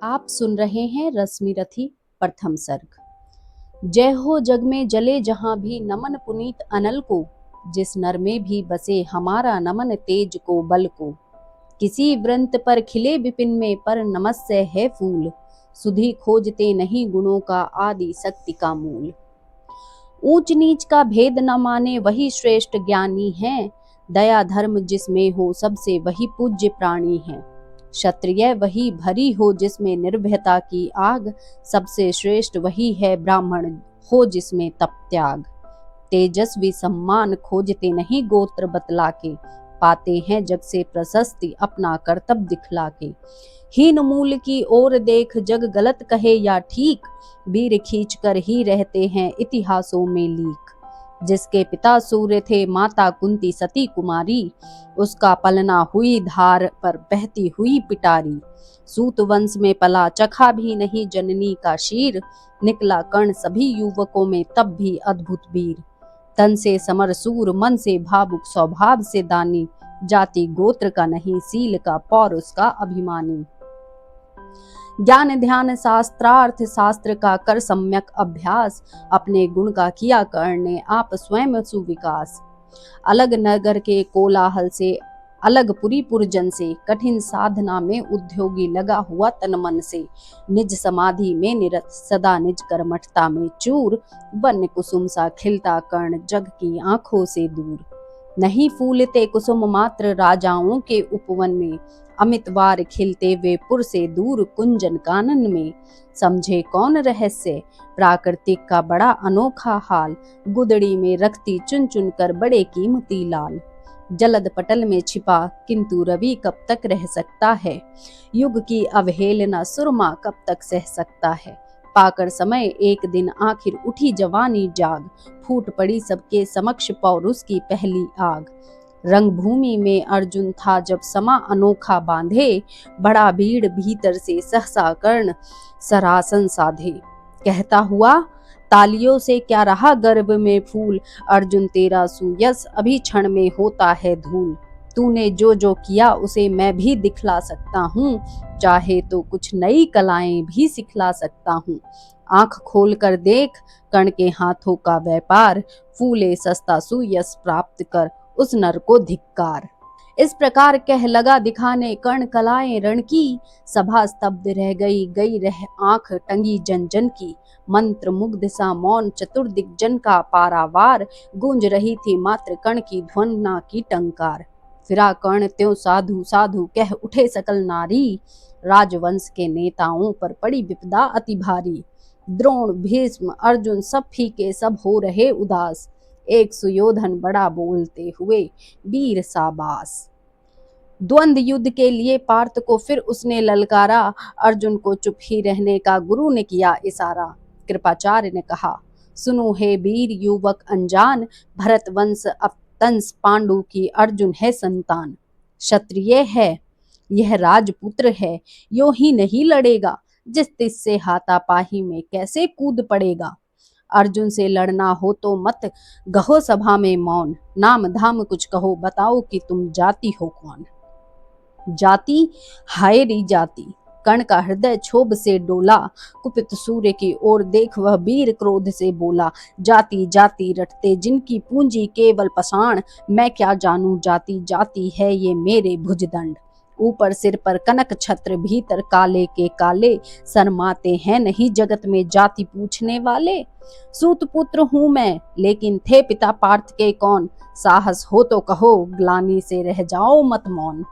आप सुन रहे हैं रश्मि रथी प्रथम सर्ग। जय हो जग में जले जहां भी नमन पुनीत अनल को, जिस नर में भी बसे हमारा नमन तेज को बल को। किसी व्रंत पर खिले विपिन में पर नमस्य है फूल, सुधि खोजते नहीं गुणों का आदि शक्ति का मूल। ऊंच नीच का भेद न माने वही श्रेष्ठ ज्ञानी है, दया धर्म जिसमें हो सबसे वही पूज्य प्राणी है। क्षत्रिय वही भरी हो जिसमें निर्भयता की आग, सबसे श्रेष्ठ वही है ब्राह्मण हो जिसमें तप त्याग। तेजस्वी सम्मान खोजते नहीं गोत्र बतला के, पाते हैं जग से प्रशस्ति अपना कर्तव्य दिखला के। हीन मूल की ओर देख जग गलत कहे या ठीक, वीर खींच कर ही रहते हैं इतिहासों में लीक। जिसके पिता सूर्य थे माता कुंती सती कुमारी, उसका पलना हुई धार पर बहती हुई पिटारी। सूत वंश में पला चखा भी नहीं जननी का शीर, निकला कर्ण सभी युवकों में तब भी अद्भुत वीर। तन से समर सूर मन से भावुक स्वभाव से दानी, जाति गोत्र का नहीं सील का पौरुष का अभिमानी। ज्ञान ध्यान शास्त्रार्थ शास्त्र का कर सम्यक अभ्यास, अपने गुण का किया करने आप स्वयं सुविकास। अलग नगर के कोलाहल से अलग पुरी पुरजन से, कठिन साधना में उद्योगी लगा हुआ तन मन से। निज समाधि में निरत सदा निज कर्मठता में चूर, वन्य कुसुम सा खिलता कर्ण जग की आंखों से दूर। नहीं फूलते कुसुम मात्र राजाओं के उपवन में, अमितवार खिलते वे पुर से दूर कुंजन कानन में। समझे कौन रहस्य प्राकृतिक का बड़ा अनोखा हाल, गुदड़ी में रखती चुन चुन कर बड़े कीमती लाल। जलद पटल में छिपा किंतु रवि कब तक रह सकता है, युग की अवहेलना सुरमा कब तक सह सकता है। पाकर समय एक दिन आखिर उठी जवानी जाग, फूट पड़ी सबके समक्ष पौरुष की पहली आग। रंगभूमि में अर्जुन था जब समा अनोखा बांधे, बड़ा भीड़ भीतर से सहसा कर्ण सरासन साधे। कहता हुआ तालियों से क्या रहा गर्भ में फूल, अर्जुन तेरा सुयश अभी क्षण में होता है धूल। तूने जो जो किया उसे मैं भी दिखला सकता हूँ, चाहे तो कुछ नई कलाएं भी सिखला सकता हूँ। आंख खोल कर देख कर्ण के हाथों का व्यापार, फूले सस्ता सुयश प्राप्त कर उस नर को धिक्कार। इस प्रकार कह लगा दिखाने कर्ण कलाएं रण की, सभा स्तब्ध रह गई रह आंख टंगी जन जन की। मंत्र मुग्ध सा मौन चतुर्दिग्जन का पारावार, गूंज रही थी मात्र कर्ण की ध्वन्ना की टंकार। फिरा कर्ण त्यों साधु साधु कह उठे सकल नारी, राजवंश के नेताओं पर पड़ी विपदा अति भारी। द्रोण भीष्म अर्जुन सब फीके सब हो रहे उदास, एक सुयोधन बड़ा बोलते हुए वीर साबास। द्वंद्व युद्ध के लिए पार्थ को फिर उसने ललकारा, अर्जुन को चुप ही रहने का गुरु ने किया इशारा। कृपाचार्य ने कहा सुनो हे वीर युवक अनजान, भरत वंश अवतंस पांडु की अर्जुन है संतान। क्षत्रिय है यह राजपुत्र है, यो ही नहीं लड़ेगा, जिस तिस से हाथापाही में कैसे कूद पड़ेगा। अर्जुन से लड़ना हो तो मत गहो सभा में मौन, नाम धाम कुछ कहो बताओ कि तुम जाति हो कौन। जाति हाय री जाति, कर्ण का हृदय क्षोभ से डोला, कुपित सूर्य की ओर देख वह वीर क्रोध से बोला। जाति जाति रटते जिनकी पूंजी केवल पाषाण, मैं क्या जानूं जाति जाति है ये मेरे भुजदंड। ऊपर सिर पर कनक छत्र भीतर काले के काले, शर्माते हैं नहीं जगत में जाति पूछने वाले। सूत पुत्र हूं मैं लेकिन थे पिता पार्थ के कौन, साहस हो तो कहो ग्लानि से रह जाओ मत मौन।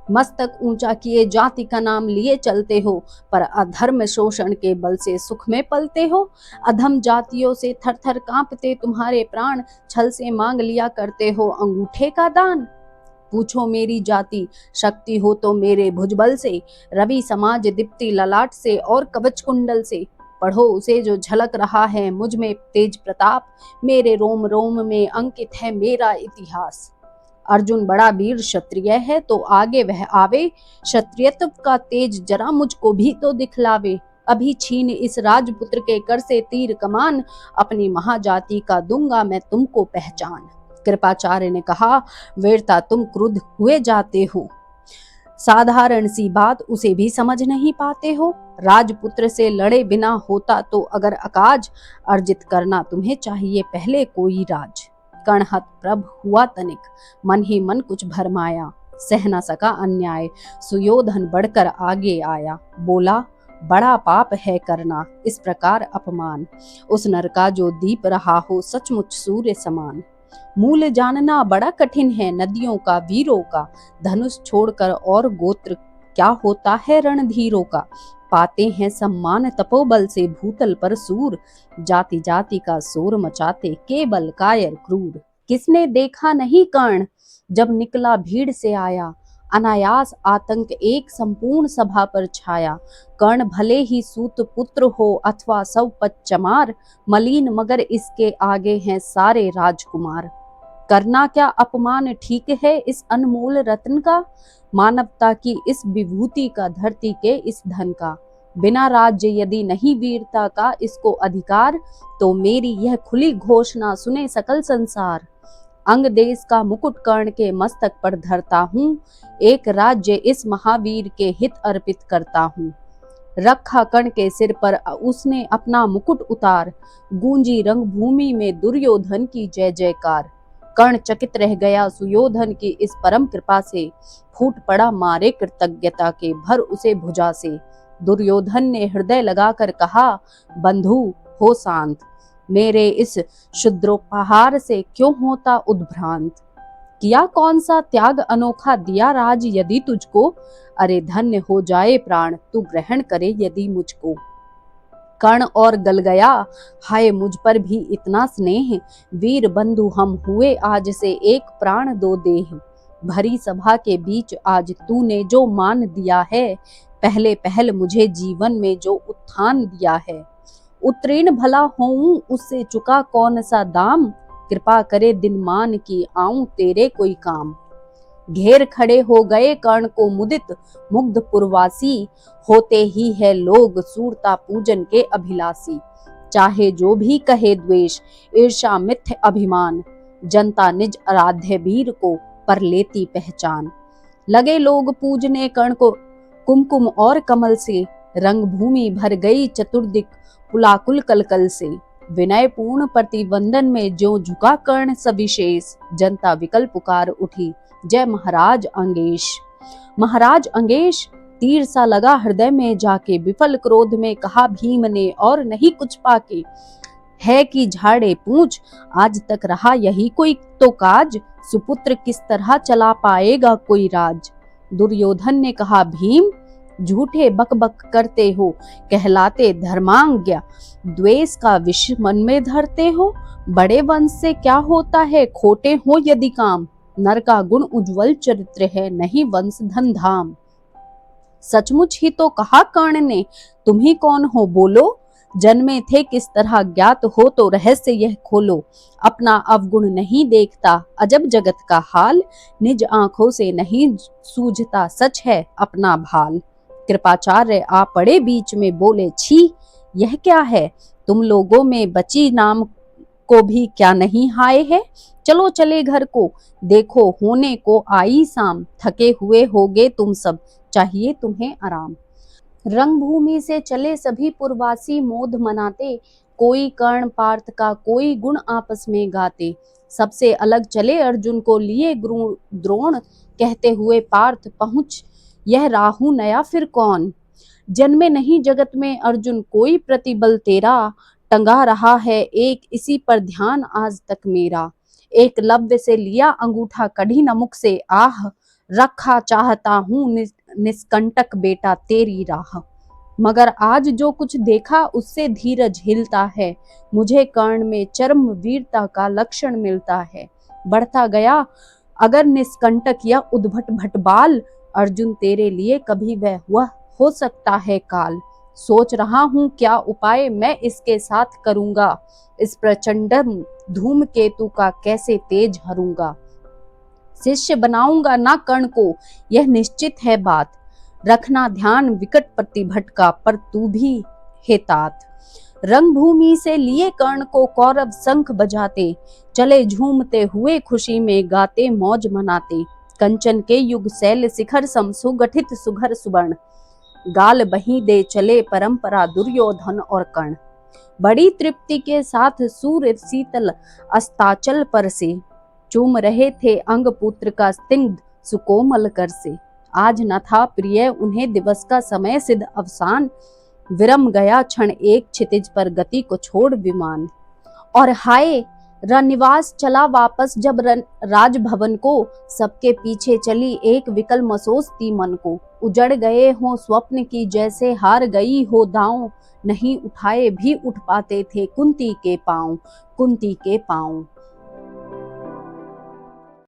मस्तक ऊंचा किए जाति का नाम लिए चलते हो, पर अधर्म शोषण के बल से सुख में पलते हो। अधम जातियों से थर थर कांपते तुम्हारे प्राण, छल से मांग लिया करते हो अंगूठे का दान। पूछो मेरी जाति शक्ति हो तो मेरे भुजबल से, रवि समाज दीप्ति ललाट से और कवच कुंडल से। पढ़ो उसे जो झलक रहा है मुझ में तेज प्रताप, मेरे रोम रोम में अंकित है मेरा इतिहास। अर्जुन बड़ा वीर क्षत्रिय है तो आगे वह आवे, क्षत्रियत्व का तेज जरा मुझको भी तो दिखलावे। अभी छीन इस राजपुत्र के कर से तीर कमान, अपनी महाजाति का दूंगा मैं तुमको पहचान। कृपाचार्य ने कहा वीरता तुम क्रुद्ध हुए जाते हो, साधारण सी बात उसे भी समझ नहीं पाते हो। राजपुत्र से लड़े बिना होता तो अगर अकाज, अर्जित करना तुम्हें चाहिए पहले कोई राज। कणहत प्रभ हुआ तनिक, मन ही मन कुछ भरमाया, सह न सका अन्याय, सुयोधन बढ़कर आगे आया। बोला, बड़ा पाप है करना इस प्रकार अपमान, उस नर का जो दीप रहा हो सचमुच सूर्य समान। मूल जानना बड़ा कठिन है नदियों का वीरों का, धनुष छोड़कर और गोत्र क्या होता है रणधीरों का। पाते हैं सम्मान तपोबल से भूतल पर सूर, जाति जाति का शोर मचाते केवल कायर क्रूर। किसने देखा नहीं कर्ण जब निकला भीड़ से आया, अनायास आतंक एक संपूर्ण सभा पर छाया। कर्ण भले ही सूत पुत्र हो अथवा सौ पच्चमार, मलिन मगर इसके आगे हैं सारे राजकुमार। करना क्या अपमान ठीक है इस अनमोल रत्न का, मानवता की इस विभूति का, धरती के इस धन का। बिना राज्य यदि नहीं वीरता का इसको अधिकार, तो मेरी यह खुली घोषणा सुने सकल संसार। अंग देश का मुकुट कर्ण के मस्तक पर धरता हूँ, एक राज्य इस महावीर के हित अर्पित करता हूँ। रखा कर्ण के सिर पर उसने अपना मुकुट उतार, गूंजी रंग भूमि में दुर्योधन की जय जयकार। कर्ण चकित रह गया सुयोधन की इस परम कृपा से, फूट पड़ा मारे कृतज्ञता के भर उसे भुजा से। दुर्योधन ने हृदय लगाकर कहा, बंधु हो शांत, मेरे इस क्षुद्रोपहार से क्यों होता उद्भ्रांत। किया कौन सा त्याग अनोखा दिया राज यदि तुझको, अरे धन्य हो जाए प्राण तू ग्रहण करे यदि मुझको। कर्ण और गल गया, हाय मुझ पर भी इतना स्नेह, वीर बंधु हम हुए आज से एक प्राण दो देह। भरी सभा के बीच आज तूने जो मान दिया है, पहले पहल मुझे जीवन में जो उत्थान दिया है। उत्तीर्ण भला होऊं उससे चुका कौन सा दाम, कृपा करे दिन मान की आऊं तेरे कोई काम। घेर खड़े हो गए कर्ण को मुदित मुग्ध पुरवासी, होते ही है लोग सूरता पूजन के अभिलाषी। चाहे जो भी कहे द्वेष ईर्षा मिथ्य अभिमान, जनता निज आराध्य वीर को पर लेती पहचान। लगे लोग पूजने कर्ण को कुमकुम और कमल से, रंग भूमि भर गई चतुर्दिक पुलाकुल कलकल से। विनय पूर्ण प्रतिवंदन में ज्यों झुका कर्ण सविशेष, जनता विकल पुकार उठी जय महाराज अंगेश। महाराज अंगेश, तीर सा लगा हृदय में जाके, विफल क्रोध में कहा भीम ने और नहीं कुछ पाके। है कि झाड़े पूछ आज तक रहा यही कोई तो काज, सुपुत्र किस तरह चला पाएगा कोई राज। दुर्योधन ने कहा, भीम झूठे बक बक करते हो, कहलाते धर्माज्ञ, द्वेष का विष मन में धरते हो। बड़े वंश से क्या होता है खोटे हो यदि काम, नर का गुण उज्जवल चरित्र है नहीं वंश धन धाम। सचमुच ही तो कहा कर्ण ने, तुम ही कौन हो बोलो, जन्मे थे किस तरह ज्ञात हो तो रहस्य यह खोलो। अपना अवगुण नहीं देखता अजब जगत का हाल, निज आंखों से नहीं सूझता सच है अपना भाल। कृपाचार्य आ पड़े बीच में बोले, छी यह क्या है, तुम लोगों में बची नाम को भी क्या नहीं हाय है। चलो चले घर को, देखो होने को आई शाम, थके हुए होगे तुम सब, चाहिए तुम्हें आराम। रंगभूमि से चले सभी पुरवासी मोद मनाते, कोई कर्ण पार्थ का कोई गुण आपस में गाते। सबसे अलग चले अर्जुन को लिए द्रोण, कहते हुए पार्थ पहुंच यह राहु नया फिर कौन। जन्मे नहीं जगत में अर्जुन कोई प्रतिबल तेरा, टंगा रहा है एक इसी पर ध्यान आज तक मेरा। एक लव्य से लिया अंगूठा कढ़ी न मुख से, आह रखा चाहता हूँ निष्कंटक बेटा तेरी राह। मगर आज जो कुछ देखा उससे धीरज हिलता है, मुझे कर्ण में चरम वीरता का लक्षण मिलता है। बढ़ता गया अगर निष्कंटक या उद्भट भटबाल, अर्जुन तेरे लिए कभी वह हुआ हो सकता है काल। सोच रहा हूँ क्या उपाय मैं इसके साथ करूंगा, इस प्रचंड धूमकेतु का कैसे तेज हरूंगा। शिष्य बनाऊंगा ना कर्ण को यह निश्चित है बात, रखना ध्यान विकट प्रतिभट का पर तू भी हे तात। रंगभूमि से लिए कर्ण को कौरव शंख बजाते, चले झूमते हुए खुशी में गाते मौज मनाते। कंचन के युग शैल शिखर सम सुगठित सुघर सुवर्ण, गाल बही दे चले परंपरा दुर्योधन और कर्ण। बड़ी तृप्ति के साथ सूर्य शीतल अस्ताचल पर से, चूम रहे थे अंग पुत्र का स्निग्ध सुकोमल कर से। आज न था प्रिय उन्हें दिवस का समय सिद्ध अवसान, विरम गया क्षण एक क्षितिज पर गति को छोड़ विमान। और हाय रनिवास चला वापस जब राजभवन को, सबके पीछे चली एक विकल मसोसती मन को। उजड़ गए हों स्वप्न की जैसे हार गई हो दांव, नहीं उठाए भी उठ पाते थे कुंती के पांव, कुंती के पांव।